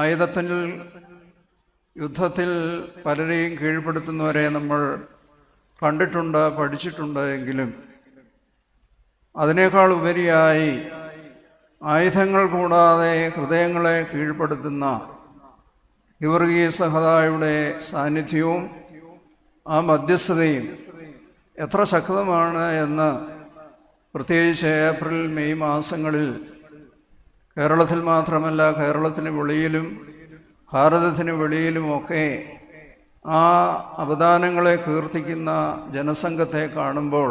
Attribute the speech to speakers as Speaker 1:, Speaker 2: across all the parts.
Speaker 1: ആയുധത്തിൽ യുദ്ധത്തിൽ പലരെയും കീഴ്പ്പെടുത്തുന്നവരെ നമ്മൾ കണ്ടിട്ടുണ്ട്, പഠിച്ചിട്ടുണ്ട്. എങ്കിലും അതിനേക്കാൾ ഉപരിയായി ആയുധങ്ങൾ കൂടാതെ ഹൃദയങ്ങളെ കീഴ്പ്പെടുത്തുന്ന ഗീവർഗീസ് സഹദായുടെ സാന്നിധ്യവും ആ മധ്യസ്ഥതയും എത്ര ശക്തമാണ് എന്ന് പ്രത്യേകിച്ച് ഏപ്രിൽ മെയ് മാസങ്ങളിൽ കേരളത്തിൽ മാത്രമല്ല, കേരളത്തിന് വെളിയിലും ഭാരതത്തിന് വെളിയിലുമൊക്കെ ആ അവദാനങ്ങളെ കീർത്തിക്കുന്ന ജനസംഘത്തെ കാണുമ്പോൾ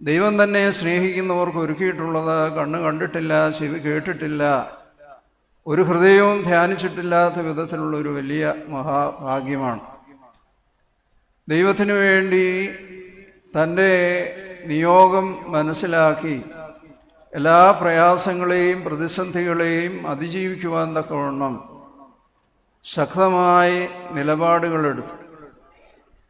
Speaker 1: ദൈവം തന്നെ സ്നേഹിക്കുന്നവർക്ക് ഒരുക്കിയിട്ടുള്ളത് കണ്ണ് കണ്ടിട്ടില്ല, ചെവി കേട്ടിട്ടില്ല, ഒരു ഹൃദയവും ധ്യാനിച്ചിട്ടില്ലാത്ത വിധത്തിലുള്ളൊരു വലിയ മഹാഭാഗ്യമാണ്. ദൈവത്തിനു വേണ്ടി തൻ്റെ നിയോഗം മനസ്സിലാക്കി എല്ലാ പ്രയാസങ്ങളെയും പ്രതിസന്ധികളെയും അതിജീവിക്കുവാൻ തക്കവണ്ണം ശക്തമായി നിലപാടുകളെടുത്തു.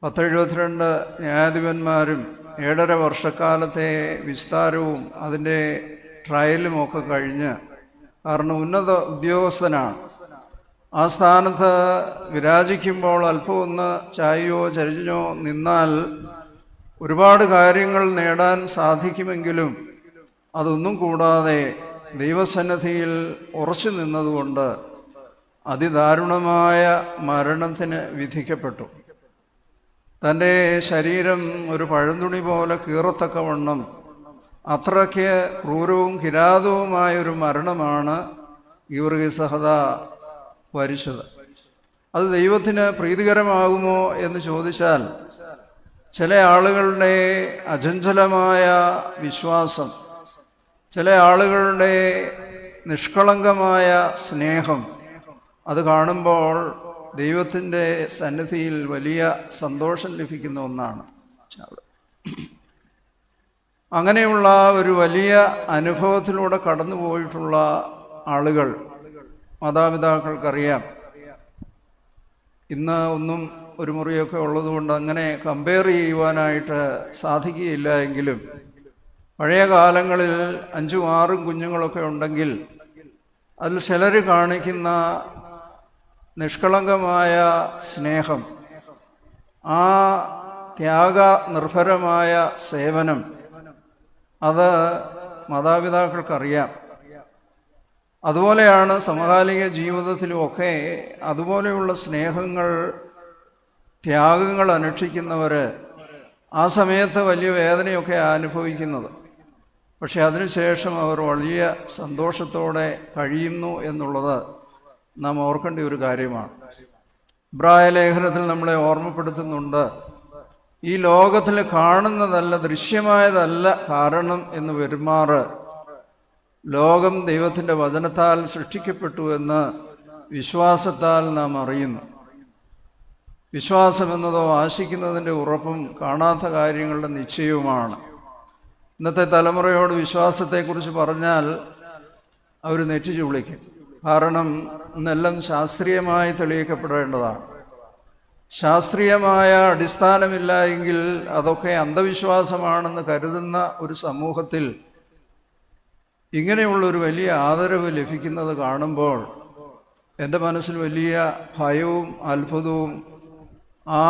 Speaker 1: 1072 ന്യായാധിപന്മാരും 7.5 വർഷക്കാലത്തെ വിസ്താരവും അതിൻ്റെ ട്രയലുമൊക്കെ കഴിഞ്ഞ്, കാരണം ഉന്നത ഉദ്യോഗസ്ഥനാണ്, ആ സ്ഥാനത്ത് വിരാജിക്കുമ്പോൾ അല്പം ഒന്ന് ചായയോ ചരിഞ്ഞോ നിന്നാൽ ഒരുപാട് കാര്യങ്ങൾ നേടാൻ സാധിക്കുമെങ്കിലും അതൊന്നും കൂടാതെ ദൈവസന്നിധിയിൽ ഉറച്ചു നിന്നതുകൊണ്ട് അതിദാരുണമായ മരണത്തിന് വിധിക്കപ്പെട്ടു. തൻ്റെ ശരീരം ഒരു പഴന്തുണി പോലെ കീറത്തക്കവണ്ണം അത്രയ്ക്ക് ക്രൂരവും കിരാതവുമായൊരു മരണമാണ് ഗീവർഗീസ് സഹദാ വരിച്ചത്. അത് ദൈവത്തിന് പ്രീതികരമാകുമോ എന്ന് ചോദിച്ചാൽ, ചില ആളുകളുടെ അചഞ്ചലമായ വിശ്വാസം, ചില ആളുകളുടെ നിഷ്കളങ്കമായ സ്നേഹം, അത് കാണുമ്പോൾ ദൈവത്തിൻ്റെ സന്നിധിയിൽ വലിയ സന്തോഷം ലഭിക്കുന്ന ഒന്നാണ്. അങ്ങനെയുള്ള ഒരു വലിയ അനുഭവത്തിലൂടെ കടന്നു പോയിട്ടുള്ള ആളുകൾ, മാതാപിതാക്കൾക്കറിയാം. ഇന്ന് ഒന്നും ഒരു മുറിയൊക്കെ ഉള്ളതുകൊണ്ട് അങ്ങനെ കമ്പയർ ചെയ്യുവാനായിട്ട് സാധിക്കുകയില്ല. എങ്കിലും പഴയ കാലങ്ങളിൽ 5ഉം 6ഉം കുഞ്ഞുങ്ങളൊക്കെ ഉണ്ടെങ്കിൽ അതിൽ ചിലർ കാണിക്കുന്ന നിഷ്കളങ്കമായ സ്നേഹം, ആ ത്യാഗ നിർഭരമായ സേവനം, അത് മാതാപിതാക്കൾക്കറിയാം. അതുപോലെയാണ് സമകാലിക ജീവിതത്തിലുമൊക്കെ അതുപോലെയുള്ള സ്നേഹങ്ങൾ, ത്യാഗങ്ങൾ അനുഷ്ഠിക്കുന്നവർ ആ സമയത്ത് വലിയ വേദനയൊക്കെ അനുഭവിക്കുന്നത്. പക്ഷെ അതിനുശേഷം അവർ വലിയ സന്തോഷത്തോടെ കഴിയുന്നു എന്നുള്ളത് നാം ഓർക്കേണ്ട ഒരു കാര്യമാണ്. ഇബ്രായ ലേഖനത്തിൽ നമ്മളെ ഓർമ്മപ്പെടുത്തുന്നുണ്ട്, ഈ ലോകത്തിൽ കാണുന്നതല്ല, ദൃശ്യമായതല്ല കാരണം എന്ന് വരുമാറ് ലോകം ദൈവത്തിൻ്റെ വചനത്താൽ സൃഷ്ടിക്കപ്പെട്ടു എന്ന് വിശ്വാസത്താൽ നാം അറിയുന്നു. വിശ്വാസമെന്നതോ ആശിക്കുന്നതിൻ്റെ ഉറപ്പും കാണാത്ത കാര്യങ്ങളുടെ നിശ്ചയവുമാണ്. ഇന്നത്തെ തലമുറയോട് വിശ്വാസത്തെക്കുറിച്ച് പറഞ്ഞാൽ അവർ നെറ്റിച്ചു വിളിക്കും. കാരണം ഇന്നെല്ലാം ശാസ്ത്രീയമായി തെളിയിക്കപ്പെടേണ്ടതാണ്. ശാസ്ത്രീയമായ അടിസ്ഥാനമില്ല എങ്കിൽ അതൊക്കെ അന്ധവിശ്വാസമാണെന്ന് കരുതുന്ന ഒരു സമൂഹത്തിൽ ഇങ്ങനെയുള്ളൊരു വലിയ ആദരവ് ലഭിക്കുന്നത് കാണുമ്പോൾ എൻ്റെ മനസ്സിൽ വലിയ ഭയവും അത്ഭുതവും ആ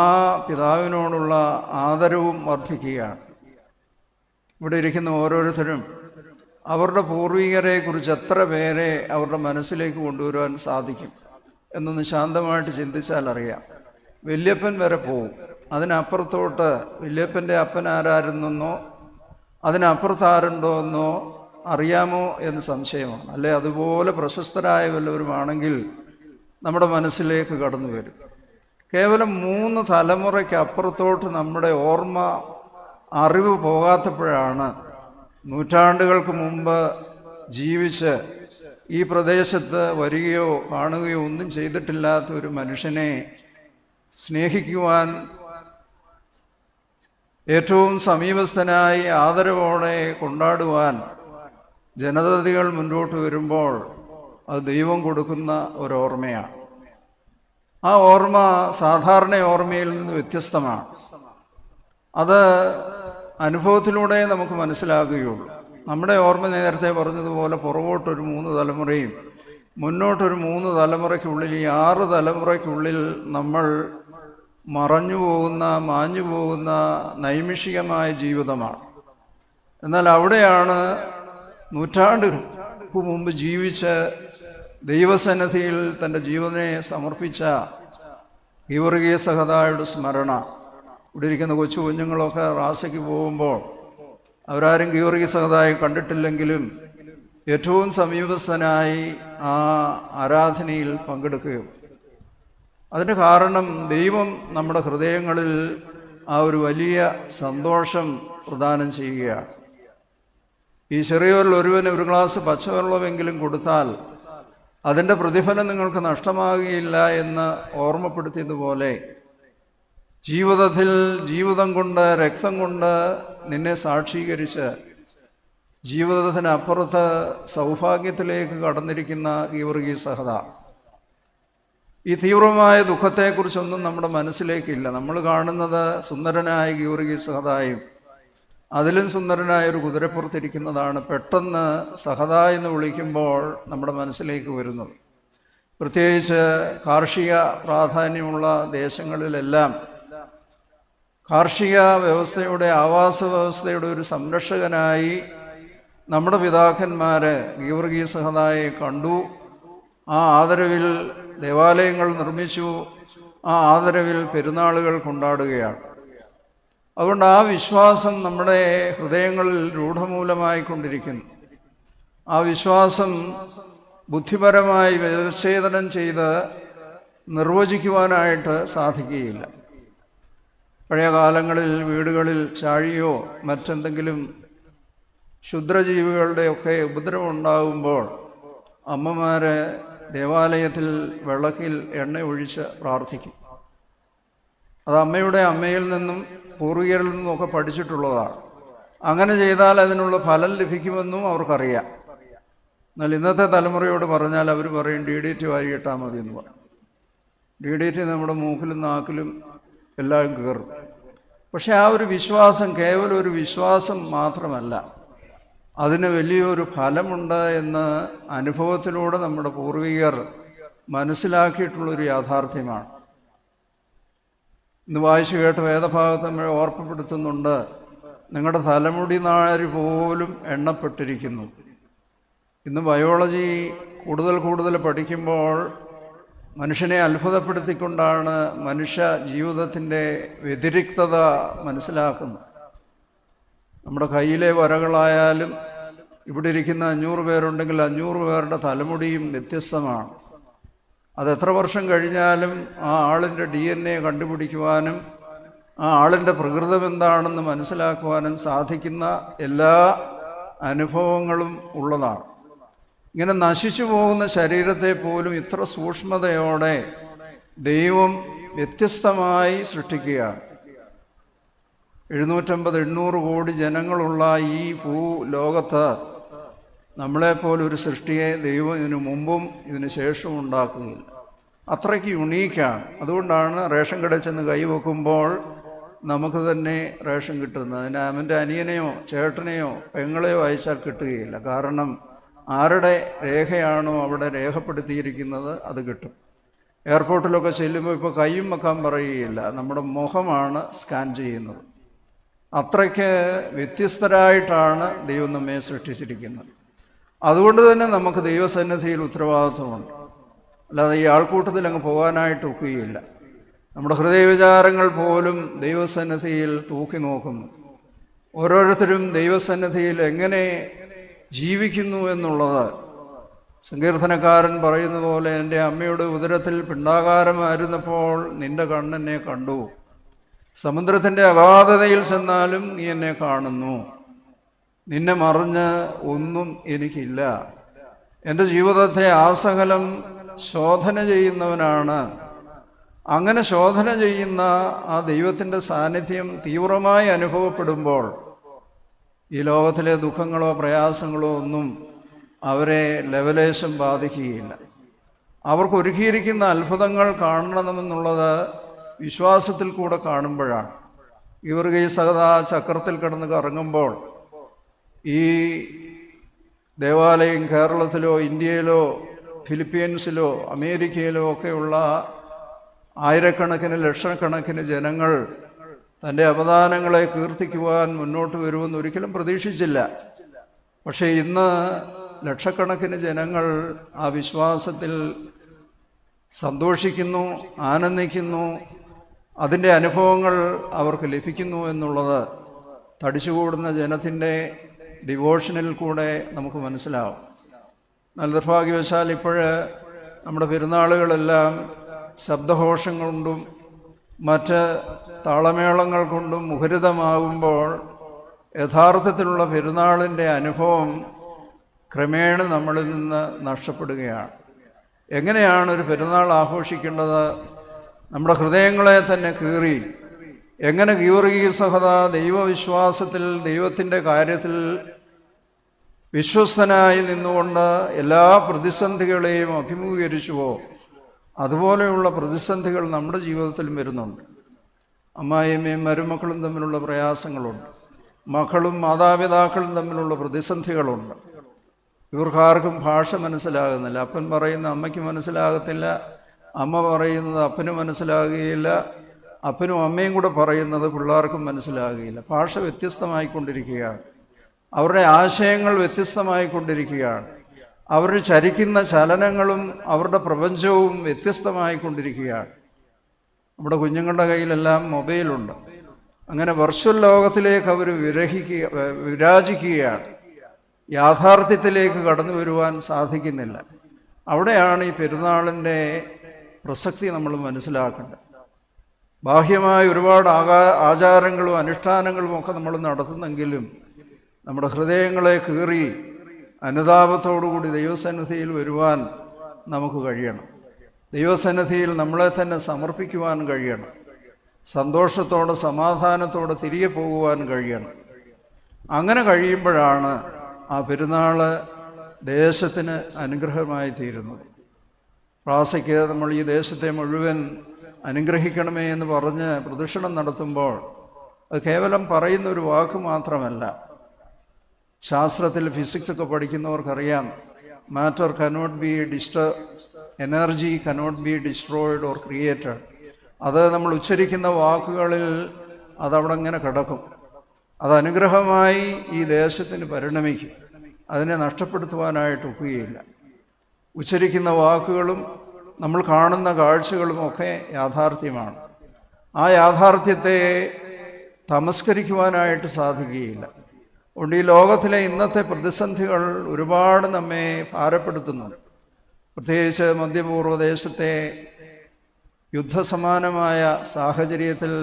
Speaker 1: പിതാവിനോടുള്ള ആദരവും വർദ്ധിക്കുകയാണ്. ഇവിടെ ഇരിക്കുന്ന ഓരോരുത്തരും അവരുടെ പൂർവികരെ കുറിച്ച് എത്ര പേരെ അവരുടെ മനസ്സിലേക്ക് കൊണ്ടുവരുവാൻ സാധിക്കും എന്നൊന്ന് ശാന്തമായിട്ട് ചിന്തിച്ചാൽ അറിയാം. വല്യപ്പൻ വരെ പോവും. അതിനപ്പുറത്തോട്ട് വല്യപ്പൻ്റെ അപ്പൻ ആരായിരുന്നെന്നോ അതിനപ്പുറത്ത് ആരുണ്ടോ എന്നോ അറിയാമോ എന്ന് സംശയമാണ്. അല്ലെ അതുപോലെ പ്രശസ്തരായ വല്ലവരുമാണെങ്കിൽ നമ്മുടെ മനസ്സിലേക്ക് കടന്നു വരും. കേവലം 3 തലമുറയ്ക്ക് അപ്പുറത്തോട്ട് നമ്മുടെ ഓർമ്മ, അറിവ് പോകാത്തപ്പോഴാണ് നൂറ്റാണ്ടുകൾക്ക് മുമ്പ് ജീവിച്ച് ഈ പ്രദേശത്ത് വരികയോ കാണുകയോ ഒന്നും ചെയ്തിട്ടില്ലാത്ത ഒരു മനുഷ്യനെ സ്നേഹിക്കുവാൻ, ഏറ്റവും സമീപസ്ഥനായി ആദരവോടെ കൊണ്ടാടുവാൻ ജനതകൾ മുന്നോട്ട് വരുമ്പോൾ അത് ദൈവം കൊടുക്കുന്ന ഒരോർമ്മയാണ്. ആ ഓർമ്മ സാധാരണ ഓർമ്മയിൽ നിന്ന് വ്യത്യസ്തമാണ്. അത് അനുഭവത്തിലൂടെ നമുക്ക് മനസ്സിലാകുകയുള്ളൂ. നമ്മുടെ ഓർമ്മ നേരത്തെ പറഞ്ഞതുപോലെ പുറകോട്ടൊരു 3 തലമുറയും മുന്നോട്ടൊരു 3 തലമുറയ്ക്കുള്ളിൽ, ഈ 6 തലമുറയ്ക്കുള്ളിൽ നമ്മൾ മറഞ്ഞു പോകുന്ന, മാഞ്ഞു പോകുന്ന നൈമിഷികമായ ജീവിതമാണ്. എന്നാൽ അവിടെയാണ് നൂറ്റാണ്ടുകൾക്ക് മുമ്പ് ജീവിച്ച് ദൈവസന്നിധിയിൽ തൻ്റെ ജീവനെ സമർപ്പിച്ച ഗീവർഗീസ് സഹദായുടെ സ്മരണ. ഇവിടെ ഇരിക്കുന്ന കൊച്ചു കുഞ്ഞുങ്ങളൊക്കെ റാസയ്ക്ക് പോകുമ്പോൾ അവരാരും ഗീവർഗീസ് സഹദായെ കണ്ടിട്ടില്ലെങ്കിലും ഏറ്റവും സമീപസ്ഥനായി ആ ആരാധനയിൽ പങ്കെടുക്കുകയും, അതിന് കാരണം ദൈവം നമ്മുടെ ഹൃദയങ്ങളിൽ ആ ഒരു വലിയ സന്തോഷം പ്രദാനം ചെയ്യുകയാണ്. ഈ ചെറിയവരിൽ ഒരുവന് ഒരു ഗ്ലാസ് പച്ചവെള്ളമെങ്കിലും കൊടുത്താൽ അതിൻ്റെ പ്രതിഫലം നിങ്ങൾക്ക് നഷ്ടമാകുകയില്ല എന്ന് ഓർമ്മപ്പെടുത്തിയതുപോലെ, ജീവിതത്തിൽ ജീവിതം കൊണ്ട്, രക്തം കൊണ്ട് നിന്നെ സാക്ഷീകരിച്ച് ജീവിതത്തിനപ്പുറത്ത് സൗഭാഗ്യത്തിലേക്ക് കടന്നിരിക്കുന്ന ഗീവർഗീസ് സഹദ, ഈ തീവ്രമായ ദുഃഖത്തെക്കുറിച്ചൊന്നും നമ്മുടെ മനസ്സിലേക്കില്ല. നമ്മൾ കാണുന്നത് സുന്ദരനായ ഗീവർഗീസ് സഹദായും അതിലും സുന്ദരനായ ഒരു കുതിരപ്പുറത്തിരിക്കുന്നതാണ് പെട്ടെന്ന് സഹദ എന്ന് വിളിക്കുമ്പോൾ നമ്മുടെ മനസ്സിലേക്ക് വരുന്നത്. പ്രത്യേകിച്ച് കാർഷിക പ്രാധാന്യമുള്ള ദേശങ്ങളിലെല്ലാം കാർഷിക വ്യവസ്ഥയുടെ, ആവാസ വ്യവസ്ഥയുടെ ഒരു സംരക്ഷകനായി നമ്മുടെ പിതാക്കന്മാർ ഗീവർഗീസ് സഹദായെ കണ്ടു. ആ ആദരവിൽ ദേവാലയങ്ങൾ നിർമ്മിച്ചു, ആ ആദരവിൽ പെരുന്നാളുകൾ കൊണ്ടാടുകയാണ്. അതുകൊണ്ട് ആ വിശ്വാസം നമ്മുടെ ഹൃദയങ്ങളിൽ രൂഢമൂലമായിക്കൊണ്ടിരിക്കുന്നു. ആ വിശ്വാസം ബുദ്ധിപരമായി വ്യവച്ഛേദനം ചെയ്ത് നിർവചിക്കുവാനായിട്ട് സാധിക്കുകയില്ല. പഴയ കാലങ്ങളിൽ വീടുകളിൽ ചാഴിയോ മറ്റെന്തെങ്കിലും ക്ഷുദ്രജീവികളുടെയൊക്കെ ഉപദ്രവം ഉണ്ടാകുമ്പോൾ അമ്മമാർ ദേവാലയത്തിൽ വിളക്കിൽ എണ്ണ ഒഴിച്ച് പ്രാർത്ഥിക്കും. അത് അമ്മയുടെ അമ്മയിൽ നിന്നും പൂർവികരിൽ നിന്നുമൊക്കെ പഠിച്ചിട്ടുള്ളതാണ്. അങ്ങനെ ചെയ്താൽ അതിനുള്ള ഫലം ലഭിക്കുമെന്നും അവർക്കറിയാം. എന്നാൽ ഇന്നത്തെ തലമുറയോട് പറഞ്ഞാൽ അവർ പറയും DDT വാരിയിട്ടാൽ മതി എന്ന് പറയും. DDT നമ്മുടെ മൂക്കിലും നാക്കിലും എല്ലാം കയറും. പക്ഷെ ആ ഒരു വിശ്വാസം കേവലം ഒരു വിശ്വാസം മാത്രമല്ല, അതിന് വലിയൊരു ഫലമുണ്ട് എന്ന് അനുഭവത്തിലൂടെ നമ്മുടെ പൂർവികർ മനസ്സിലാക്കിയിട്ടുള്ളൊരു യാഥാർത്ഥ്യമാണ്. ഇന്ന് വായിച്ചു കേട്ട വേദഭാഗത്ത് നമ്മൾ ഓർമ്മപ്പെടുത്തുന്നുണ്ട്, നിങ്ങളുടെ തലമുടി നാര് പോലും എണ്ണപ്പെട്ടിരിക്കുന്നു. ഇന്ന് ബയോളജി കൂടുതൽ പഠിക്കുമ്പോൾ മനുഷ്യനെ അത്ഭുതപ്പെടുത്തിക്കൊണ്ടാണ് മനുഷ്യ ജീവിതത്തിൻ്റെ വ്യതിരിക്തത മനസ്സിലാക്കുന്നത്. നമ്മുടെ കയ്യിലെ വരകളായാലും ഇവിടെ ഇരിക്കുന്ന 500 പേരുണ്ടെങ്കിൽ 500 പേരുടെ തലമുടിയും വ്യത്യസ്തമാണ്. അതെത്ര വർഷം കഴിഞ്ഞാലും ആ ആളിൻ്റെ DNA കണ്ടുപിടിക്കുവാനും ആ ആളിൻ്റെ പ്രകൃതം എന്താണെന്ന് മനസ്സിലാക്കുവാനും സാധിക്കുന്ന എല്ലാ അനുഭവങ്ങളും ഉള്ളതാണ്. ഇങ്ങനെ നശിച്ചു പോകുന്ന ശരീരത്തെ പോലും ഇത്ര സൂക്ഷ്മതയോടെ ദൈവം വ്യത്യസ്തമായി സൃഷ്ടിക്കുകയാണ്. 750-800 കോടി ജനങ്ങളുള്ള ഈ ഭൂലോകത്ത് നമ്മളെപ്പോലൊരു സൃഷ്ടിയെ ദൈവം ഇതിനു മുമ്പും ഇതിന് ശേഷവും ഉണ്ടാക്കുകയില്ല. അത്രയ്ക്ക് യുണീക്കാണ്. അതുകൊണ്ടാണ് റേഷൻ കടയിൽ ചെന്ന് കൈവെക്കുമ്പോൾ നമുക്ക് തന്നെ റേഷൻ കിട്ടുന്നത്. അതിന് അവൻ്റെ അനിയനെയോ ചേട്ടനെയോ പെങ്ങളെയോ അയച്ചാൽ കിട്ടുകയില്ല. കാരണം ആരുടെ രേഖയാണോ അവിടെ രേഖപ്പെടുത്തിയിരിക്കുന്നത് അത് കിട്ടും. എയർപോർട്ടിലൊക്കെ ചെല്ലുമ്പോൾ ഇപ്പോൾ കൈയും വെക്കാൻ പറയുകയില്ല, നമ്മുടെ മുഖമാണ് സ്കാൻ ചെയ്യുന്നത്. അത്രയ്ക്ക് വ്യത്യസ്തരായിട്ടാണ് ദൈവം നമ്മെ സൃഷ്ടിച്ചിരിക്കുന്നത്. അതുകൊണ്ട് തന്നെ നമുക്ക് ദൈവസന്നിധിയിൽ ഉത്തരവാദിത്വമുണ്ട്. അല്ലാതെ ഈ ആൾക്കൂട്ടത്തിൽ അങ്ങ് പോകാനായിട്ട് ഒക്കുകയില്ല. നമ്മുടെ ഹൃദയവിചാരങ്ങൾ പോലും ദൈവസന്നിധിയിൽ തൂക്കി നോക്കുന്നു. ഓരോരുത്തരും ദൈവസന്നിധിയിൽ എങ്ങനെ ജീവിക്കുന്നു എന്നുള്ളത് സങ്കീർത്തനക്കാരൻ പറയുന്ന പോലെ, എൻ്റെ അമ്മയുടെ ഉദരത്തിൽ പിണ്ഡാകാരമായിരുന്നപ്പോൾ നിന്റെ കണ്ണെന്നെ കണ്ടു, സമുദ്രത്തിൻ്റെ അഗാധതയിൽ ചെന്നാലും നീ എന്നെ കാണുന്നു, നിന്നെ മറിഞ്ഞ് ഒന്നും എനിക്കില്ല. എൻ്റെ ജീവിതത്തെ ആസകലം ശോധന ചെയ്യുന്നവനാണ്. അങ്ങനെ ശോധന ചെയ്യുന്ന ആ ദൈവത്തിൻ്റെ സാന്നിധ്യം തീവ്രമായി അനുഭവപ്പെടുമ്പോൾ ഈ ലോകത്തിലെ ദുഃഖങ്ങളോ പ്രയാസങ്ങളോ ഒന്നും അവരെ ലവലേശം ബാധിക്കുകയില്ല. അവർക്കൊരുക്കിയിരിക്കുന്ന അത്ഭുതങ്ങൾ കാണണമെന്നുള്ളത് വിശ്വാസത്തിൽ കൂടെ കാണുമ്പോഴാണ്. ഗീവർഗീസ് സഹദാ ചക്രത്തിൽ കിടന്ന് കറങ്ങുമ്പോൾ ഈ ദേവാലയം കേരളത്തിലോ ഇന്ത്യയിലോ ഫിലിപ്പീൻസിലോ അമേരിക്കയിലോ ഒക്കെയുള്ള ആയിരക്കണക്കിന് ലക്ഷക്കണക്കിന് ജനങ്ങൾ തൻ്റെ അവദാനങ്ങളെ കീർത്തിക്കുവാൻ മുന്നോട്ട് വരുമെന്ന് ഒരിക്കലും പ്രതീക്ഷിച്ചില്ല. പക്ഷേ ഇന്ന് ലക്ഷക്കണക്കിന് ജനങ്ങൾ ആ വിശ്വാസത്തിൽ സന്തോഷിക്കുന്നു, ആനന്ദിക്കുന്നു, അതിൻ്റെ അനുഭവങ്ങൾ അവർക്ക് ലഭിക്കുന്നു എന്നുള്ളത് തടിച്ചുകൂടുന്ന ജനത്തിൻ്റെ ഡിവോഷനിൽ കൂടെ നമുക്ക് മനസ്സിലാവും. നിർഭാഗ്യവശാൽ ഇപ്പോഴ് നമ്മുടെ പെരുന്നാളുകളെല്ലാം ശബ്ദഘോഷം കൊണ്ടും മറ്റ് താളമേളങ്ങൾ കൊണ്ടും മുഖരിതമാകുമ്പോൾ യഥാർത്ഥത്തിലുള്ള പെരുന്നാളിൻ്റെ അനുഭവം ക്രമേണ നമ്മളിൽ നിന്ന് നഷ്ടപ്പെടുകയാണ്. എങ്ങനെയാണ് ഒരു പെരുന്നാൾ ആഘോഷിക്കേണ്ടത്? നമ്മുടെ ഹൃദയങ്ങളെ തന്നെ കീറി, എങ്ങനെ ഗീവർഗീസഹത ദൈവവിശ്വാസത്തിൽ, ദൈവത്തിൻ്റെ കാര്യത്തിൽ വിശ്വസ്തനായി നിന്നുകൊണ്ട് എല്ലാ പ്രതിസന്ധികളെയും അഭിമുഖീകരിച്ചുവോ അതുപോലെയുള്ള പ്രതിസന്ധികൾ നമ്മുടെ ജീവിതത്തിലും വരുന്നുണ്ട്. അമ്മായിയമ്മയും മരുമക്കളും തമ്മിലുള്ള പ്രയാസങ്ങളുണ്ട്, മക്കളും മാതാപിതാക്കളും തമ്മിലുള്ള പ്രതിസന്ധികളുണ്ട്. ഇവർക്കാർക്കും ഭാഷ മനസ്സിലാകുന്നില്ല. അപ്പൻ പറയുന്ന അമ്മയ്ക്ക് മനസ്സിലാകത്തില്ല, അമ്മ പറയുന്നത് അപ്പന് മനസ്സിലാകുകയില്ല, അപ്പനും അമ്മയും കൂടെ പറയുന്നത് പിള്ളേർക്കും മനസ്സിലാകുകയില്ല. ഭാഷ വ്യത്യസ്തമായിക്കൊണ്ടിരിക്കുകയാണ്, അവരുടെ ആശയങ്ങൾ വ്യത്യസ്തമായിക്കൊണ്ടിരിക്കുകയാണ്, അവർ ചരിക്കുന്ന ചലനങ്ങളും അവരുടെ പ്രപഞ്ചവും വ്യത്യസ്തമായിക്കൊണ്ടിരിക്കുകയാണ്. നമ്മുടെ കുഞ്ഞുങ്ങളുടെ കയ്യിലെല്ലാം മൊബൈലുണ്ട്. അങ്ങനെ വെർച്വൽ ലോകത്തിലേക്ക് അവർ വിരാജിക്കുകയാണ്. യാഥാർത്ഥ്യത്തിലേക്ക് കടന്നു വരുവാൻ സാധിക്കുന്നില്ല. അവിടെയാണ് ഈ പെരുന്നാളിൻ്റെ പ്രസക്തി നമ്മൾ മനസ്സിലാക്കേണ്ടത്. ബാഹ്യമായ ഒരുപാട് ആചാരങ്ങളും അനുഷ്ഠാനങ്ങളും ഒക്കെ നമ്മൾ നടത്തുന്നെങ്കിലും നമ്മുടെ ഹൃദയങ്ങളെ കീറി അനുതാപത്തോടുകൂടി ദൈവസന്നിധിയിൽ വരുവാൻ നമുക്ക് കഴിയണം. ദൈവസന്നിധിയിൽ നമ്മളെ തന്നെ സമർപ്പിക്കുവാൻ കഴിയണം. സന്തോഷത്തോടെ സമാധാനത്തോടെ തിരികെ പോകുവാൻ കഴിയണം. അങ്ങനെ കഴിയുമ്പോഴാണ് ആ പെരുന്നാൾ ദേശത്തിന് അനുഗ്രഹമായി തീരുന്നത്. പ്രാസയ്ക്ക് നമ്മൾ ഈ ദേശത്തെ മുഴുവൻ അനുഗ്രഹിക്കണമേ എന്ന് പറഞ്ഞ് പ്രദക്ഷിണം നടത്തുമ്പോൾ അത് കേവലം പറയുന്ന ഒരു വാക്ക് മാത്രമല്ല. ശാസ്ത്രത്തിൽ ഫിസിക്സൊക്കെ പഠിക്കുന്നവർക്കറിയാം, matter cannot be energy cannot be destroyed or created. അത് നമ്മൾ ഉച്ചരിക്കുന്ന വാക്കുകളിൽ അതവിടെ ഇങ്ങനെ കിടക്കും. അത് അനുഗ്രഹമായി ഈ ദേശത്തിന് പരിണമിക്കും. അതിനെ നഷ്ടപ്പെടുത്തുവാനായിട്ട് ഒക്കുകയില്ല. ഉച്ചരിക്കുന്ന വാക്കുകളും നമ്മൾ കാണുന്ന കാഴ്ചകളും ഒക്കെ യാഥാർത്ഥ്യമാണ്. ആ യാഥാർത്ഥ്യത്തെ തമസ്കരിക്കുവാനായിട്ട് സാധിക്കുകയില്ല. അതുകൊണ്ട് ഈ ലോകത്തിലെ ഇന്നത്തെ പ്രതിസന്ധികൾ ഒരുപാട് നമ്മെ ഭാരപ്പെടുത്തുന്നുണ്ട്. പ്രത്യേകിച്ച് മധ്യപൂർവ്വ ദേശത്തെ യുദ്ധസമാനമായ സാഹചര്യത്തിൽ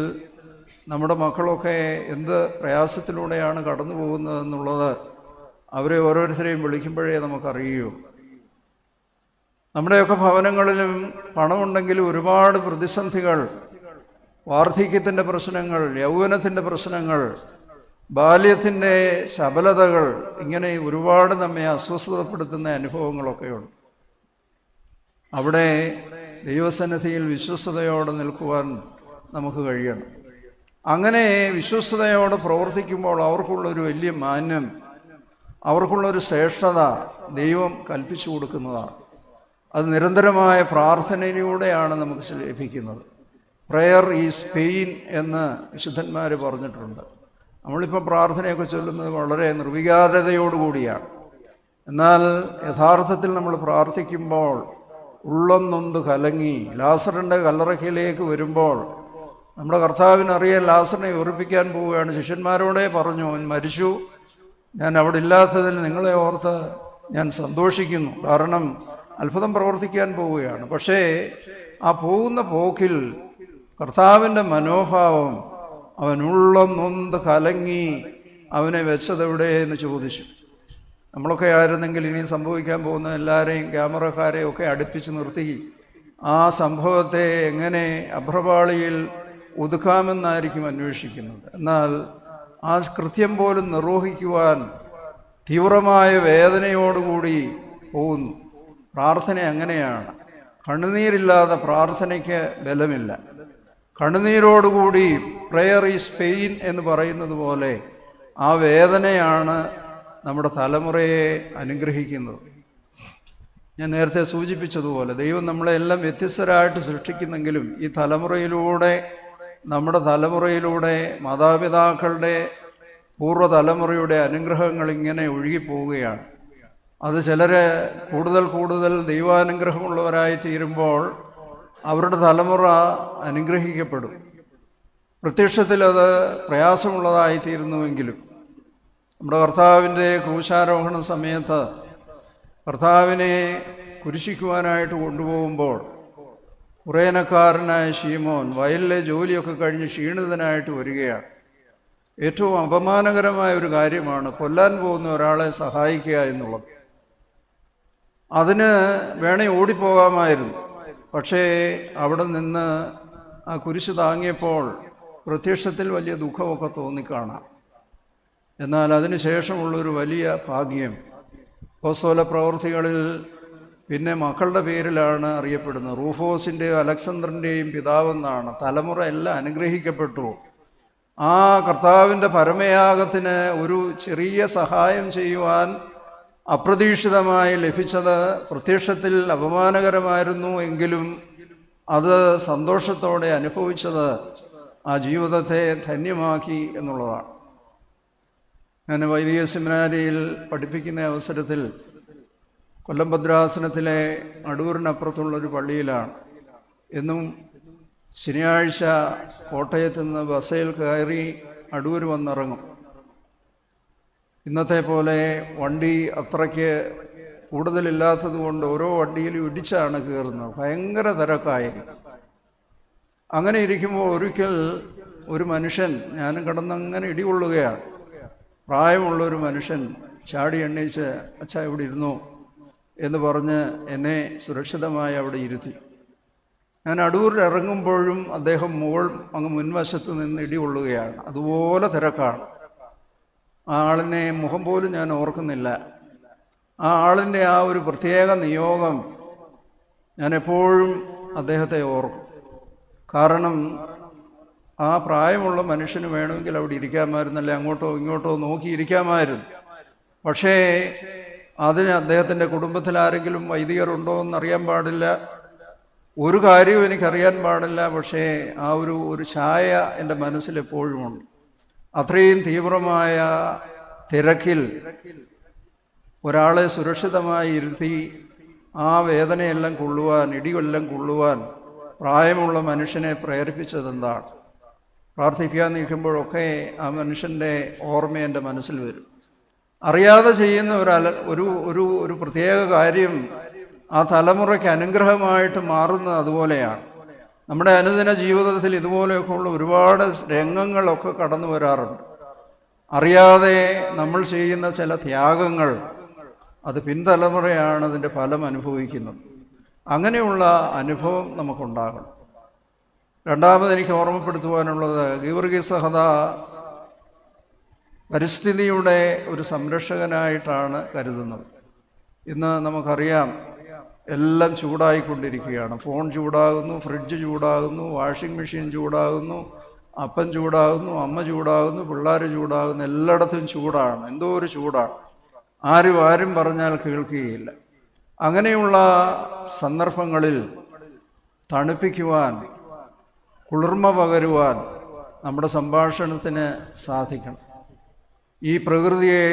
Speaker 1: നമ്മുടെ മക്കളൊക്കെ എന്ത് പ്രയാസത്തിലൂടെയാണ് കടന്നു പോകുന്നതെന്നുള്ളത് അവരെ ഓരോരുത്തരെയും വിളിക്കുമ്പോഴേ നമുക്കറിയൂ. നമ്മുടെയൊക്കെ ഭവനങ്ങളിലും പണമുണ്ടെങ്കിലും ഒരുപാട് പ്രതിസന്ധികൾ, വാർദ്ധക്യത്തിൻ്റെ പ്രശ്നങ്ങൾ, യൗവനത്തിൻ്റെ പ്രശ്നങ്ങൾ, ബാല്യത്തിൻ്റെ ശബലതകൾ, ഇങ്ങനെ ഒരുപാട് നമ്മെ അസ്വസ്ഥതപ്പെടുത്തുന്ന അനുഭവങ്ങളൊക്കെയുണ്ട്. അവിടെ ദൈവസന്നിധിയിൽ വിശ്വസ്തയോടെ നിൽക്കുവാൻ നമുക്ക് കഴിയണം. അങ്ങനെ വിശ്വസ്തയോടെ പ്രവർത്തിക്കുമ്പോൾ അവർക്കുള്ളൊരു വലിയ മാന്യം, അവർക്കുള്ളൊരു ശ്രേഷ്ഠത ദൈവം കൽപ്പിച്ചു കൊടുക്കുന്നതാണ്. അത് നിരന്തരമായ പ്രാർത്ഥനയിലൂടെയാണ് നമുക്ക് ലഭിക്കുന്നത്. പ്രയർ ഈസ് പെയിൻ എന്ന് വിശുദ്ധന്മാർ പറഞ്ഞിട്ടുണ്ട്. നമ്മളിപ്പോൾ പ്രാർത്ഥനയൊക്കെ ചൊല്ലുന്നത് വളരെ നിർവികാരതയോടുകൂടിയാണ്. എന്നാൽ യഥാർത്ഥത്തിൽ നമ്മൾ പ്രാർത്ഥിക്കുമ്പോൾ ഉള്ളം നൊന്ത് കലങ്ങി ലാസറിൻ്റെ കല്ലറയ്ക്കലേക്ക് വരുമ്പോൾ നമ്മുടെ കർത്താവിനറിയാൻ ലാസറിനെ ഉറപ്പിക്കാൻ പോവുകയാണ്. ശിഷ്യന്മാരോടെ പറഞ്ഞു, അവൻ മരിച്ചു, ഞാൻ അവിടെ ഇല്ലാത്തതിൽ നിങ്ങളെ ഓർത്ത് ഞാൻ സന്തോഷിക്കുന്നു, കാരണം അത്ഭുതം പ്രവർത്തിക്കാൻ പോവുകയാണ്. പക്ഷേ ആ പോകുന്ന പോക്കിൽ കർത്താവിൻ്റെ മനോഭാവം, അവൻ ഉള്ളം നൊന്ത് കലങ്ങി അവനെ വെച്ചതെവിടെ എന്ന് ചോദിച്ചു. നമ്മളൊക്കെ ആയിരുന്നെങ്കിൽ ഇനി സംഭവിക്കാൻ പോകുന്ന എല്ലാവരെയും ക്യാമറക്കാരെയും ഒക്കെ അടുപ്പിച്ച് നിർത്തി ആ സംഭവത്തെ എങ്ങനെ അഭ്രപാളിയിൽ ഒതുക്കാമെന്നായിരിക്കും അന്വേഷിക്കുന്നത്. എന്നാൽ ആ കൃത്യം പോലും നിർവഹിക്കുവാൻ തീവ്രമായ വേദനയോടുകൂടി പോകുന്നു. പ്രാർത്ഥന അങ്ങനെയാണ്. കണ്ണുനീരില്ലാതെ പ്രാർത്ഥനയ്ക്ക് ബലമില്ല. കണ്ണുനീരോടുകൂടി പ്രയർ ഈസ് പെയിൻ എന്ന് പറയുന്നത് പോലെ ആ വേദനയാണ് നമ്മുടെ തലമുറയെ അനുഗ്രഹിക്കുന്നത്. ഞാൻ നേരത്തെ സൂചിപ്പിച്ചതുപോലെ ദൈവം നമ്മളെല്ലാം വ്യത്യസ്തരായിട്ട് സൃഷ്ടിക്കുന്നെങ്കിലും ഈ തലമുറയിലൂടെ, നമ്മുടെ തലമുറയിലൂടെ മാതാപിതാക്കളുടെ പൂർവ്വതലമുറയുടെ അനുഗ്രഹങ്ങൾ ഇങ്ങനെ ഒഴുകിപ്പോവുകയാണ്. അത് ചിലര് കൂടുതൽ കൂടുതൽ ദൈവാനുഗ്രഹമുള്ളവരായി തീരുമ്പോൾ അവരുടെ തലമുറ അനുഗ്രഹിക്കപ്പെടും. പ്രത്യക്ഷത്തിൽ അത് പ്രയാസമുള്ളതായി തീരുന്നുവെങ്കിലും നമ്മുടെ കർത്താവിൻ്റെ ക്രൂശാരോഹണ സമയത്ത് കർത്താവിനെ കുരിശിക്കുവാനായിട്ട് കൊണ്ടുപോകുമ്പോൾ കുറേനക്കാരനായ ശീമോൻ വയലിലെ ജോലിയൊക്കെ കഴിഞ്ഞ് ക്ഷീണിതനായിട്ട് വരികയാണ്. ഏറ്റവും അപമാനകരമായ ഒരു കാര്യമാണ് കൊല്ലാൻ പോകുന്ന ഒരാളെ സഹായിക്കുക എന്നുള്ളത്. അതിന് വേണേ ഓടിപ്പോകാമായിരുന്നു. പക്ഷേ അവിടെ നിന്ന് ആ കുരിശ് താങ്ങിയപ്പോൾ പ്രത്യക്ഷത്തിൽ വലിയ ദുഃഖമൊക്കെ തോന്നിക്കാണാം. എന്നാൽ അതിന് ശേഷമുള്ളൊരു വലിയ ഭാഗ്യം, അപ്പോസ്തല പ്രവൃത്തികളിൽ പിന്നെ മക്കളുടെ പേരിലാണ് അറിയപ്പെടുന്നത്. റൂഫോസിൻ്റെയും അലക്സാണ്ടറിൻ്റെയും പിതാവെന്നാണ്. തലമുറ എല്ലാം അനുഗ്രഹിക്കപ്പെട്ടു. ആ കർത്താവിൻ്റെ പരമയാഗത്തിന് ഒരു ചെറിയ സഹായം ചെയ്യുവാൻ അപ്രതീക്ഷിതമായി ലഭിച്ചത് പ്രത്യക്ഷത്തിൽ അപമാനകരമായിരുന്നു എങ്കിലും അത് സന്തോഷത്തോടെ അനുഭവിച്ചത് ആ ജീവിതത്തെ ധന്യമാക്കി എന്നുള്ളതാണ്. ഞാൻ വൈദിക സെമിനാരിയിൽ പഠിപ്പിക്കുന്ന അവസരത്തിൽ കൊല്ലം ഭദ്രാസനത്തിലെ അടൂരിനപ്പുറത്തുള്ളൊരു പള്ളിയിലാണ്. എന്നും ശനിയാഴ്ച കോട്ടയത്ത് നിന്ന് ബസ്സിൽ കയറി അടൂർ വന്നിറങ്ങും. ഇന്നത്തെ പോലെ വണ്ടി അത്രയ്ക്ക് കൂടുതലില്ലാത്തത് കൊണ്ട് ഓരോ വണ്ടിയിലും ഇടിച്ചാണ് കയറുന്നത്. ഭയങ്കര തിരക്കായിരിക്കും. അങ്ങനെ ഇരിക്കുമ്പോൾ ഒരിക്കൽ ഒരു മനുഷ്യൻ, ഞാനും കിടന്നങ്ങനെ ഇടികൊള്ളുകയാണ്, പ്രായമുള്ളൊരു മനുഷ്യൻ ചാടി എണ്ണീച്ച് അച്ഛാ ഇവിടെ ഇരുന്നു എന്ന് പറഞ്ഞ് എന്നെ സുരക്ഷിതമായി അവിടെ ഇരുത്തി. ഞാൻ അടൂരിൽ ഇറങ്ങുമ്പോഴും അദ്ദേഹം അങ്ങ് മുൻവശത്ത് നിന്ന് ഇടികൊള്ളുകയാണ്. അതുപോലെ തിരക്കാണ്. ആ ആളിനെ മുഖം പോലും ഞാൻ ഓർക്കുന്നില്ല. ആ ആളിൻ്റെ ആ ഒരു പ്രത്യേക നിയോഗം ഞാൻ എപ്പോഴും അദ്ദേഹത്തെ ഓർക്കും. കാരണം ആ പ്രായമുള്ള മനുഷ്യന് വേണമെങ്കിൽ അവിടെ ഇരിക്കാമായിരുന്നല്ലേ, അങ്ങോട്ടോ ഇങ്ങോട്ടോ നോക്കിയിരിക്കാമായിരുന്നു. പക്ഷേ അതിന് അദ്ദേഹത്തിൻ്റെ കുടുംബത്തിൽ ആരെങ്കിലും വൈദികരുണ്ടോ എന്നറിയാൻ പാടില്ല, ഒരു കാര്യവും എനിക്കറിയാൻ പാടില്ല. പക്ഷേ ആ ഒരു ഛായ എൻ്റെ മനസ്സിൽ എപ്പോഴുമുണ്ട്. അത്രയും തീവ്രമായ തിരക്കിൽ ഒരാളെ സുരക്ഷിതമായി ഇരുത്തി ആ വേദനയെല്ലാം കൊള്ളുവാൻ, ഇടിയെല്ലാം കൊള്ളുവാൻ പ്രായമുള്ള മനുഷ്യനെ പ്രേരിപ്പിച്ചതെന്താണ്? പ്രാർത്ഥിക്കാൻ നിൽക്കുമ്പോഴൊക്കെ ആ മനുഷ്യൻ്റെ ഓർമ്മ എൻ്റെ മനസ്സിൽ വരും. അറിയാതെ ചെയ്യുന്ന ഒരു പ്രത്യേക കാര്യം ആ തലമുറയ്ക്ക് അനുഗ്രഹമായിട്ട് മാറുന്നത് അതുപോലെയാണ്. നമ്മുടെ അനുദിന ജീവിതത്തിൽ ഇതുപോലെയൊക്കെയുള്ള ഒരുപാട് രംഗങ്ങളൊക്കെ കടന്നു വരാറുണ്ട്. അറിയാതെ നമ്മൾ ചെയ്യുന്ന ചില ത്യാഗങ്ങൾ അത് പിൻതലമുറയാണ് അതിൻ്റെ ഫലം അനുഭവിക്കുന്നത്. അങ്ങനെയുള്ള അനുഭവം നമുക്കുണ്ടാകണം. രണ്ടാമത് എനിക്ക് ഓർമ്മപ്പെടുത്തുവാനുള്ളത്, ഗീവർഗീസ് സഹദ പരിസ്ഥിതിയുടെ ഒരു സംരക്ഷകനായിട്ടാണ് കരുതുന്നത്. ഇന്ന് നമുക്കറിയാം, എല്ലാം ചൂടായിക്കൊണ്ടിരിക്കുകയാണ്. ഫോൺ ചൂടാകുന്നു, ഫ്രിഡ്ജ് ചൂടാകുന്നു, വാഷിംഗ് മെഷീൻ ചൂടാകുന്നു, അപ്പൻ ചൂടാകുന്നു, അമ്മ ചൂടാകുന്നു, പിള്ളേർ ചൂടാകുന്നു, എല്ലായിടത്തും ചൂടാണ്. എന്തോ ഒരു ചൂടാണ്. ആരും പറഞ്ഞാൽ കേൾക്കുകയില്ല. അങ്ങനെയുള്ള സന്ദർഭങ്ങളിൽ തണുപ്പിക്കുവാൻ, കുളിർമ പകരുവാൻ നമ്മുടെ സംഭാഷണത്തിന് സാധിക്കണം. ഈ പ്രകൃതിയെ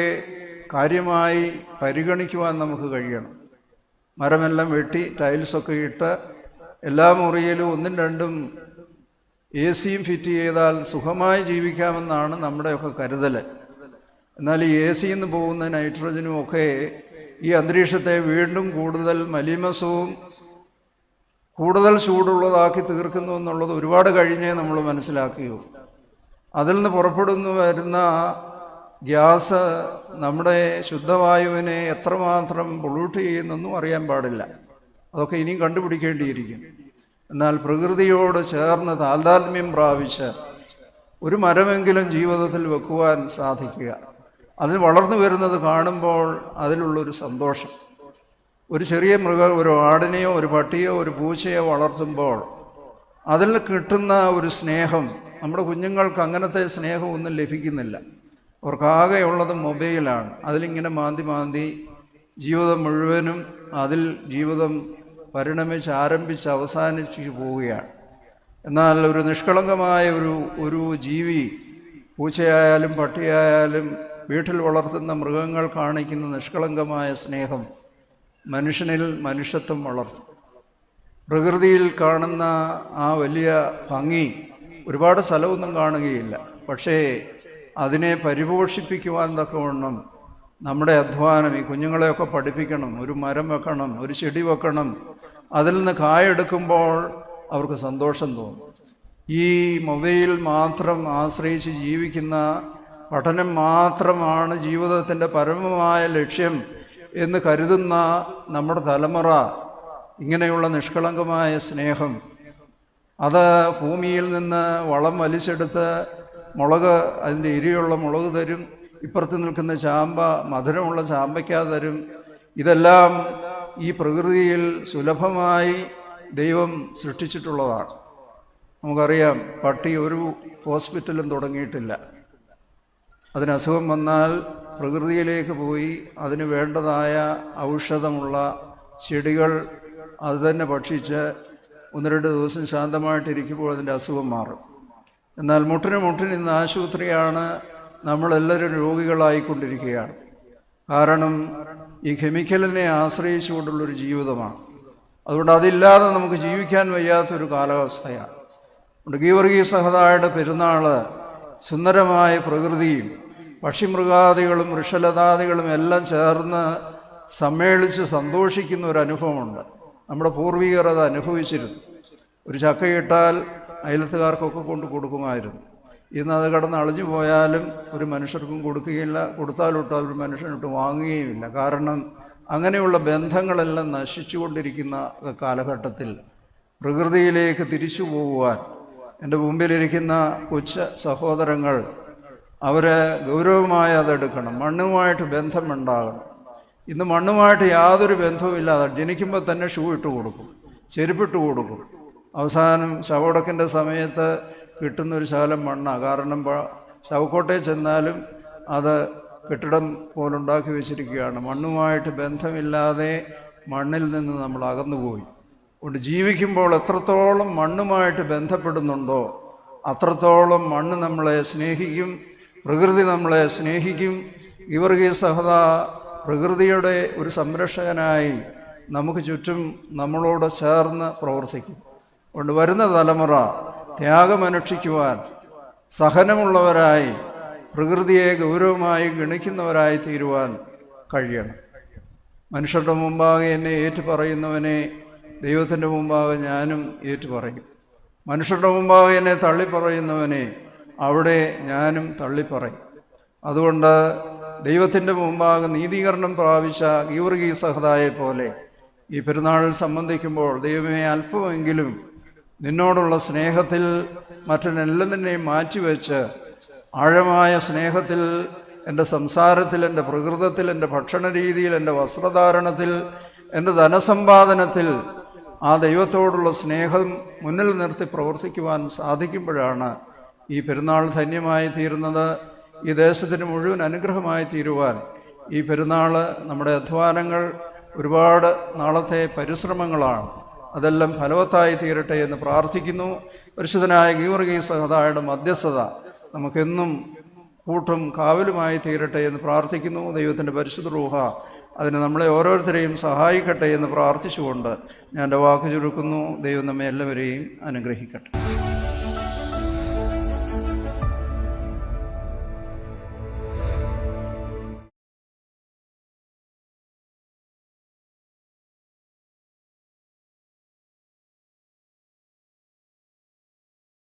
Speaker 1: കാര്യമായി പരിഗണിക്കുവാൻ നമുക്ക് കഴിയണം. മരമെല്ലാം വെട്ടി ടൈൽസൊക്കെ ഇട്ട് എല്ലാ മുറിയിലും 1-2 AC ഫിറ്റ് ചെയ്താൽ സുഖമായി ജീവിക്കാമെന്നാണ് നമ്മുടെയൊക്കെ കരുതൽ. എന്നാൽ ഈ AC നിന്ന് പോകുന്ന നൈട്രജനും ഒക്കെ ഈ അന്തരീക്ഷത്തെ വീണ്ടും കൂടുതൽ മലീമസവും കൂടുതൽ ചൂടുള്ളതാക്കി തീർക്കുന്നു എന്നുള്ളത് ഒരുപാട് കഴിഞ്ഞേ നമ്മൾ മനസ്സിലാക്കുകയുള്ളൂ. അതിൽ നിന്ന് പുറപ്പെടുന്നു വരുന്ന ഗ്യാസ് നമ്മുടെ ശുദ്ധവായുവിനെ എത്രമാത്രം പൊള്യൂട്ട് ചെയ്യുന്നൊന്നും അറിയാൻ പാടില്ല. അതൊക്കെ ഇനിയും കണ്ടുപിടിക്കേണ്ടിയിരിക്കും. എന്നാൽ പ്രകൃതിയോട് ചേർന്ന് താതാത്മ്യം പ്രാപിച്ച് ഒരു മരമെങ്കിലും ജീവിതത്തിൽ വെക്കുവാൻ സാധിക്കുക, അതിന് വളർന്നു വരുന്നത് കാണുമ്പോൾ അതിലുള്ളൊരു സന്തോഷം. ഒരു ചെറിയ മൃഗം, ഒരു ആടിനെയോ ഒരു പട്ടിയോ ഒരു പൂച്ചയോ വളർത്തുമ്പോൾ അതിൽ കിട്ടുന്ന ഒരു സ്നേഹം നമ്മുടെ കുഞ്ഞുങ്ങൾക്ക് അങ്ങനത്തെ സ്നേഹമൊന്നും ലഭിക്കുന്നില്ല. അവർക്കാകെയുള്ളത് മൊബൈലാണ്. അതിലിങ്ങനെ മാന്തി ജീവിതം മുഴുവനും അതിൽ ജീവിതം പരിണമിച്ച് ആരംഭിച്ച് അവസാനിച്ചു പോവുകയാണ്. എന്നാൽ ഒരു നിഷ്കളങ്കമായ ഒരു ജീവി, പൂച്ചയായാലും പട്ടിയായാലും വീട്ടിൽ വളർത്തുന്ന മൃഗങ്ങൾ കാണിക്കുന്ന നിഷ്കളങ്കമായ സ്നേഹം മനുഷ്യനിൽ മനുഷ്യത്വം വളർത്തും. പ്രകൃതിയിൽ കാണുന്ന ആ വലിയ ഭംഗി ഒരുപാട് സ്ഥലമൊന്നും കാണുകയില്ല. പക്ഷേ അതിനെ പരിപോഷിപ്പിക്കുവാൻ തക്കവണ്ണം നമ്മുടെ അധ്വാനം, ഈ കുഞ്ഞുങ്ങളെയൊക്കെ പഠിപ്പിക്കണം, ഒരു മരം വെക്കണം, ഒരു ചെടി വെക്കണം, അതിൽ നിന്ന് കായെടുക്കുമ്പോൾ അവർക്ക് സന്തോഷം തോന്നും. ഈ മൊബൈൽ മാത്രം ആശ്രയിച്ച് ജീവിക്കുന്ന, പഠനം മാത്രമാണ് ജീവിതത്തിൻ്റെ പരമമായ ലക്ഷ്യം എന്ന് കരുതുന്ന നമ്മുടെ തലമുറ ഇങ്ങനെയുള്ള നിഷ്കളങ്കമായ സ്നേഹം, അത് ഭൂമിയിൽ നിന്ന് വളം വലിച്ചെടുത്ത് മുളക്, അതിൻ്റെ ഇരിയുള്ള മുളക് തരും, ഇപ്പുറത്ത് നിൽക്കുന്ന ചാമ്പ മധുരമുള്ള ചാമ്പയ്ക്ക തരും. ഇതെല്ലാം ഈ പ്രകൃതിയിൽ സുലഭമായി ദൈവം സൃഷ്ടിച്ചിട്ടുള്ളതാണ്. നമുക്കറിയാം, പട്ടി ഒരു ഹോസ്പിറ്റലും തുടങ്ങിയിട്ടില്ല. അതിന് അസുഖം വന്നാൽ പ്രകൃതിയിലേക്ക് പോയി അതിന് വേണ്ടതായ ഔഷധമുള്ള ചെടികൾ അത് തന്നെ ഭക്ഷിച്ച് 1-2 ദിവസം ശാന്തമായിട്ടിരിക്കുമ്പോൾ അതിൻ്റെ അസുഖം മാറും. എന്നാൽ മുട്ടിന് ഇന്ന് ആശുപത്രിയാണ്, നമ്മളെല്ലാവരും രോഗികളായിക്കൊണ്ടിരിക്കുകയാണ്. കാരണം ഈ കെമിക്കലിനെ ആശ്രയിച്ചുകൊണ്ടുള്ളൊരു ജീവിതമാണ്. അതുകൊണ്ട് അതില്ലാതെ നമുക്ക് ജീവിക്കാൻ വയ്യാത്തൊരു കാലാവസ്ഥയാണ്. അതുകൊണ്ട് ഗീവർഗീസ് സഹദായുടെ പെരുന്നാൾ സുന്ദരമായ പ്രകൃതിയും പക്ഷിമൃഗാദികളും വൃക്ഷലതാദികളും എല്ലാം ചേർന്ന് സമ്മേളിച്ച് സന്തോഷിക്കുന്ന ഒരു അനുഭവമുണ്ട്. നമ്മുടെ പൂർവികർ അത് അനുഭവിച്ചിരുന്നു. ഒരു ചക്കയിട്ടാൽ അയലത്തുകാർക്കൊക്കെ കൊണ്ട് കൊടുക്കുമായിരുന്നു. ഇന്ന് അത് കടന്ന് അളിഞ്ഞു പോയാലും ഒരു മനുഷ്യർക്കും കൊടുക്കുകയില്ല, കൊടുത്താലൊട്ട് ഒരു മനുഷ്യനൊട്ട് വാങ്ങുകയുമില്ല. കാരണം അങ്ങനെയുള്ള ബന്ധങ്ങളെല്ലാം നശിച്ചുകൊണ്ടിരിക്കുന്ന കാലഘട്ടത്തിൽ പ്രകൃതിയിലേക്ക് തിരിച്ചു പോകുവാൻ എൻ്റെ മുമ്പിലിരിക്കുന്ന കൊച്ചു സഹോദരങ്ങൾ അവർ ഗൗരവമായി അതെടുക്കണം. മണ്ണുമായിട്ട് ബന്ധമുണ്ടാകണം. ഇന്ന് മണ്ണുമായിട്ട് യാതൊരു ബന്ധവുമില്ലാതെ ജനിക്കുമ്പോൾ തന്നെ ഷൂ ഇട്ട് കൊടുക്കും, ചെരുപ്പിട്ട് കൊടുക്കും. അവസാനം ശവടക്കിൻ്റെ സമയത്ത് കിട്ടുന്നൊരു ശകലം മണ്ണാണ്. കാരണം ശവക്കോട്ടയിൽ ചെന്നാലും അത് കെട്ടിടം പോലുണ്ടാക്കി വെച്ചിരിക്കുകയാണ്. മണ്ണുമായിട്ട് ബന്ധമില്ലാതെ മണ്ണിൽ നിന്ന് നമ്മൾ അകന്നുപോയി. അതുകൊണ്ട് ജീവിക്കുമ്പോൾ എത്രത്തോളം മണ്ണുമായിട്ട് ബന്ധപ്പെടുന്നുണ്ടോ അത്രത്തോളം മണ്ണ് നമ്മളെ സ്നേഹിക്കും, പ്രകൃതി നമ്മളെ സ്നേഹിക്കും. ഗീവർഗീസ് സഹദാ പ്രകൃതിയുടെ ഒരു സംരക്ഷകനായി നമുക്ക് ചുറ്റും നമ്മളോട് ചേർന്ന് പ്രവർത്തിക്കും. അതുകൊണ്ട് വരുന്ന തലമുറ ത്യാഗമനുഷ്ഠിക്കുവാൻ സഹനമുള്ളവരായി പ്രകൃതിയെ ഗൗരവമായി ഗണിക്കുന്നവരായി തീരുവാൻ കഴിയണം. മനുഷ്യരുടെ മുമ്പാകെ എന്നെ ഏറ്റുപറയുന്നവനെ ദൈവത്തിൻ്റെ മുമ്പാകെ ഞാനും ഏറ്റുപറയും. മനുഷ്യരുടെ മുമ്പാകെ എന്നെ തള്ളിപ്പറയുന്നവനെ അവിടെ ഞാനും തള്ളിപ്പറയും. അതുകൊണ്ട് ദൈവത്തിൻ്റെ മുമ്പാകെ നീതീകരണം പ്രാപിച്ച ഗീവർഗീസ് സഹദായെ പോലെ ഈ പെരുന്നാളിൽ സംബന്ധിക്കുമ്പോൾ ദൈവമേ, അല്പമെങ്കിലും നിന്നോടുള്ള സ്നേഹത്തിൽ മറ്റെല്ലാം തന്നെയും മാറ്റിവെച്ച് ആഴമായ സ്നേഹത്തിൽ എൻ്റെ സംസാരത്തിൽ, എൻ്റെ പ്രകൃതത്തിൽ, എൻ്റെ ഭക്ഷണ രീതിയിൽ, എൻ്റെ വസ്ത്രധാരണത്തിൽ, എൻ്റെ ധനസമ്പാദനത്തിൽ ആ ദൈവത്തോടുള്ള സ്നേഹം മുന്നിൽ നിർത്തി പ്രവർത്തിക്കുവാൻ സാധിക്കുമ്പോഴാണ് ഈ പെരുന്നാൾ ധന്യമായി തീരുന്നത്. ഈ ദേശത്തിന് മുഴുവൻ അനുഗ്രഹമായി തീരുവാൻ ഈ പെരുന്നാൾ, നമ്മുടെ അധ്വാനങ്ങൾ, ഒരുപാട് നാളത്തെ പരിശ്രമങ്ങളാണ്, അതെല്ലാം ഫലവത്തായി തീരട്ടെ എന്ന് പ്രാർത്ഥിക്കുന്നു. പരിശുദ്ധനായ ഗീവർഗീസ് സഹദായുടെ മധ്യസ്ഥത നമുക്കെന്നും കൂട്ടും കാവലുമായി തീരട്ടെ എന്ന് പ്രാർത്ഥിക്കുന്നു. ദൈവത്തിൻ്റെ പരിശുദ്ധ റൂഹ അതിന് നമ്മളെ ഓരോരുത്തരെയും സഹായിക്കട്ടെ എന്ന് പ്രാർത്ഥിച്ചുകൊണ്ട് ഞാൻ എൻ്റെ വാക്ക് ചുരുക്കുന്നു. ദൈവം നമ്മെ എല്ലാവരെയും അനുഗ്രഹിക്കട്ടെ.